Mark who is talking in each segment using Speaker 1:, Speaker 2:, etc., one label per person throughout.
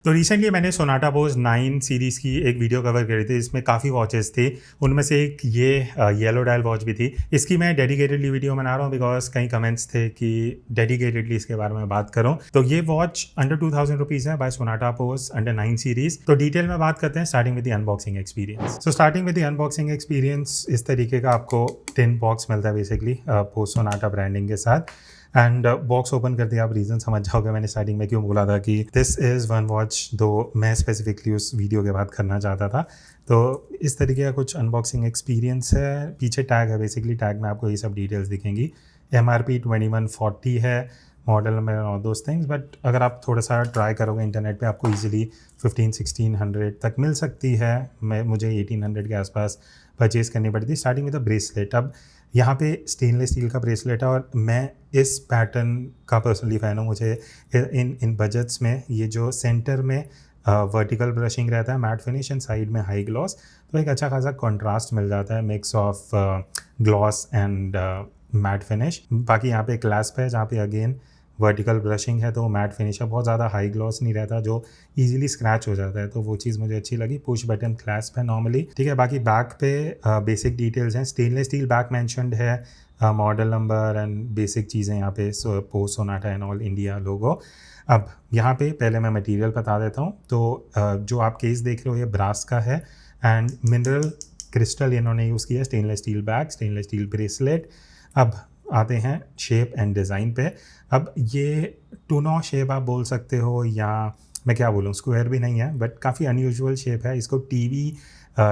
Speaker 1: तो रिसेंटली मैंने Sonata Bose 9 series की एक वीडियो कवर करी थी, इसमें काफ़ी वॉचेस थी। उनमें से एक ये येलो डायल वॉच भी थी। इसकी मैं डेडिकेटेडली वीडियो बना रहा हूँ बिकॉज़ कई कमेंट्स थे कि डेडिकेटेडली इसके बारे में बात करूँ। तो ये वॉच अंडर 2000 रुपीज़ है by Sonata Boss under 9 series. तो डिटेल में बात करते हैं, starting with the unboxing experience. So starting with the unboxing experience, इस तरीके का आपको टिन बॉक्स मिलता है बेसिकली बोस सोनाटा ब्रांडिंग के साथ। एंड बॉक्स ओपन करते ही आप रीज़न समझ जाओगे मैंने स्टार्टिंग में क्यों बोला था कि दिस इज़ वन वॉच, दो मैं स्पेसिफिकली उस वीडियो के बाद करना चाहता था। तो इस तरीके का कुछ अनबॉक्सिंग एक्सपीरियंस है। पीछे टैग है, बेसिकली टैग में आपको ये सब डिटेल्स दिखेंगी। MRP 2140 है, मॉडल नंबर और दोज थिंग्स। बट अगर आप थोड़ा सा ट्राई करोगे इंटरनेट पे आपको ईजिली 1500-1600 तक मिल सकती है। मुझे 1800 के आसपास परचेज़ करनी पड़ी थी। Starting with the bracelet. अब यहाँ पे स्टेनलेस स्टील का ब्रेसलेट है और मैं इस पैटर्न का पर्सनली फ़ैन हूँ। मुझे इन बजट्स में ये जो सेंटर में वर्टिकल ब्रशिंग रहता है, मैट फिनिश एंड साइड में हाई ग्लॉस, तो एक अच्छा खासा कॉन्ट्रास्ट मिल जाता है, mix of gloss and matte finish. बाकी यहाँ पे क्लैस्प है जहाँ पे अगेन वर्टिकल ब्रशिंग है, तो मैट फिनिश है, बहुत ज़्यादा हाई ग्लॉस नहीं रहता जो इजीली स्क्रैच हो जाता है, तो वो चीज़ मुझे अच्छी लगी। पुश बटन क्लैस्प है नॉर्मली, ठीक है। बाकी बैक पे बेसिक डिटेल्स हैं, स्टेनलेस स्टील बैक मेंशन्ड है, मॉडल नंबर एंड बेसिक चीज़ें यहाँ पे, post Sonata and all India logo. अब यहाँ पे पहले मैं मटेरियल बता देता हूँ। तो जो आप केस देख रहे हो ये ब्रास का है एंड मिनरल क्रिस्टल इन्होंने यूज़ किया, stainless steel bag, stainless steel bracelet. अब आते हैं शेप एंड डिज़ाइन पे। अब ये टूनॉ शेप आप बोल सकते हो, या मैं क्या बोलूँ, स्क्वायर भी नहीं है बट काफ़ी अनयूजुअल शेप है। इसको टीवी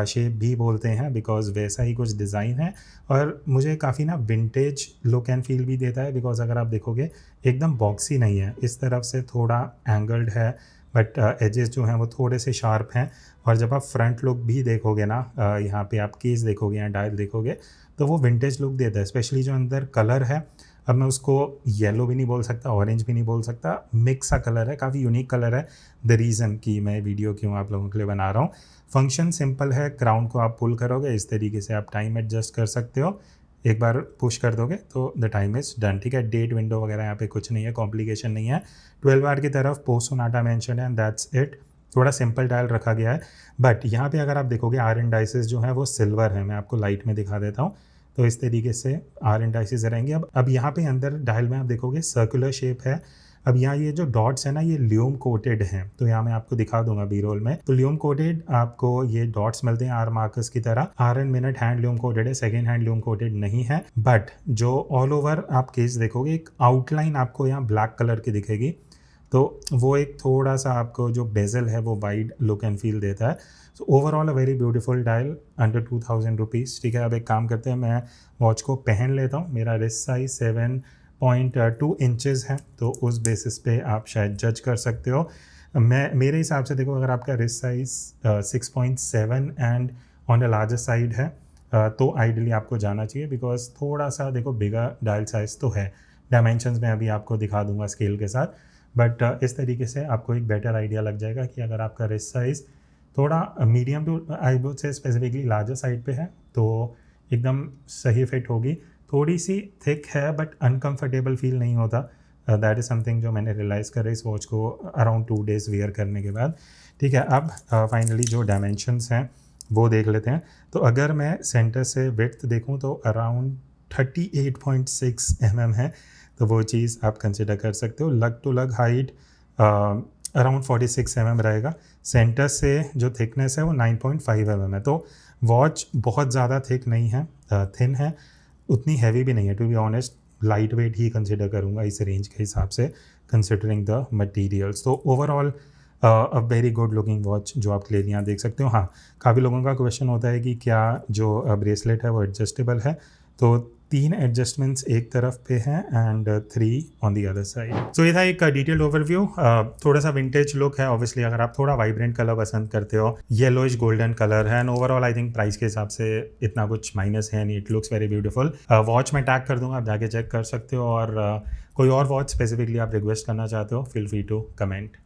Speaker 1: शेप भी बोलते हैं बिकॉज़ वैसा ही कुछ डिज़ाइन है और मुझे काफ़ी ना विंटेज लुक एंड फील भी देता है बिकॉज़ अगर आप देखोगे एकदम बॉक्सी नहीं है, इस तरफ से थोड़ा एंगल्ड है बट एजेस जो हैं वो थोड़े से शार्प हैं। और जब आप फ्रंट लुक भी देखोगे ना, यहाँ पे आप केस देखोगे या डायल देखोगे तो वो विंटेज लुक देता है, स्पेशली जो अंदर कलर है। अब मैं उसको येलो भी नहीं बोल सकता, ऑरेंज भी नहीं बोल सकता, मिक्स सा कलर है, काफ़ी यूनिक कलर है। द रीज़न कि मैं वीडियो क्यों आप लोगों के लिए बना रहा हूँ। फंक्शन सिंपल है, क्राउन को आप पुल करोगे इस तरीके से आप टाइम एडजस्ट कर सकते हो। एक बार पुश कर दोगे तो द टाइम इज़ डन, ठीक है। डेट विंडो वगैरह यहाँ पे कुछ नहीं है, कॉम्प्लिकेशन नहीं है। 12 आवर की तरफ पोस्ट सोनाटा मेंशन है एंड दैट्स इट। थोड़ा सिंपल डायल रखा गया है बट यहाँ पे अगर आप देखोगे आर इंडाइसेस जो है वो सिल्वर है। मैं आपको लाइट में दिखा देता हूँ। तो इस तरीके से आर इंडाइसेस रहेंगे। अब यहाँ पे अंदर डायल में आप देखोगे सर्कुलर शेप है। अब यहाँ ये जो डॉट्स है ना ये ल्यूम कोटेड हैं, तो यहाँ मैं आपको दिखा दूंगा बी रोल में। तो ल्यूम कोटेड आपको ये डॉट्स मिलते हैं आर मार्कर्स की तरह। Hour and minute hand lume coated है, सेकेंड हैंड ल्यूम कोटेड नहीं है। बट जो ऑल ओवर आप केस देखोगे एक आउटलाइन आपको यहाँ ब्लैक कलर की दिखेगी, तो वो एक थोड़ा सा आपको जो बेजल है वो वाइड लुक एंड फील देता है। So overall a very beautiful dial under 2000 rupees, ठीक है। अब एक काम करते हैं, मैं वॉच को पहन लेता हूँ। मेरा रिस्ट साइज 7.2 इंचेस है, तो उस बेसिस पे आप शायद जज कर सकते हो। मेरे हिसाब से देखो, अगर आपका wrist size 6.7 and on the larger side है तो आइडली आपको जाना चाहिए बिकॉज थोड़ा सा देखो बिगर डायल साइज तो है। डायमेंशंस में अभी आपको दिखा दूंगा स्केल के साथ, बट इस तरीके से आपको एक बेटर आइडिया लग जाएगा कि अगर आपका रिस्ट साइज़ थोड़ा medium to I would say specifically larger side पे है तो एकदम सही फिट होगी। थोड़ी सी थिक है बट अनकंफर्टेबल फील नहीं होता। दैट इज़ समथिंग जो मैंने रियलाइज़ करा इस वॉच को अराउंड 2 डेज़ वेयर करने के बाद, ठीक है। अब फाइनली जो डायमेंशंस हैं वो देख लेते हैं। तो अगर मैं सेंटर से विड्थ देखूँ तो अराउंड 38.6 mm है, तो वो चीज़ आप कंसिडर कर सकते हो। लग टू लग हाइट अराउंड 46 mm रहेगा। सेंटर से जो थिकनेस है वो 9.5 mm है, तो वॉच बहुत ज़्यादा थिक नहीं है, थिन है, उतनी हैवी भी नहीं है। To be honest light weight ही कंसिडर करूँगा इस रेंज के हिसाब से, कंसिडरिंग द मटीरियल्स। तो overall a very good looking watch जो आप क्लियरली यहाँ देख सकते हो। हाँ, काफ़ी लोगों का क्वेश्चन होता है कि क्या जो ब्रेसलेट है वो एडजस्टेबल है, तो 3 एडजस्टमेंट्स एक तरफ पे हैं and 3 on the other side. So ये था एक डिटेल्ड ओवरव्यू। थोड़ा सा विंटेज लुक है ऑब्वियसली, अगर आप थोड़ा वाइब्रेंट कलर पसंद करते हो, येलोइश गोल्डन कलर है and overall I think price के हिसाब से इतना कुछ माइनस है नहीं, it looks very beautiful. Watch मैं टैग कर दूंगा, आप जाके चेक कर सकते हो। और कोई और वॉच स्पेसिफिकली आप रिक्वेस्ट करना चाहते हो, फील फ्री टू कमेंट।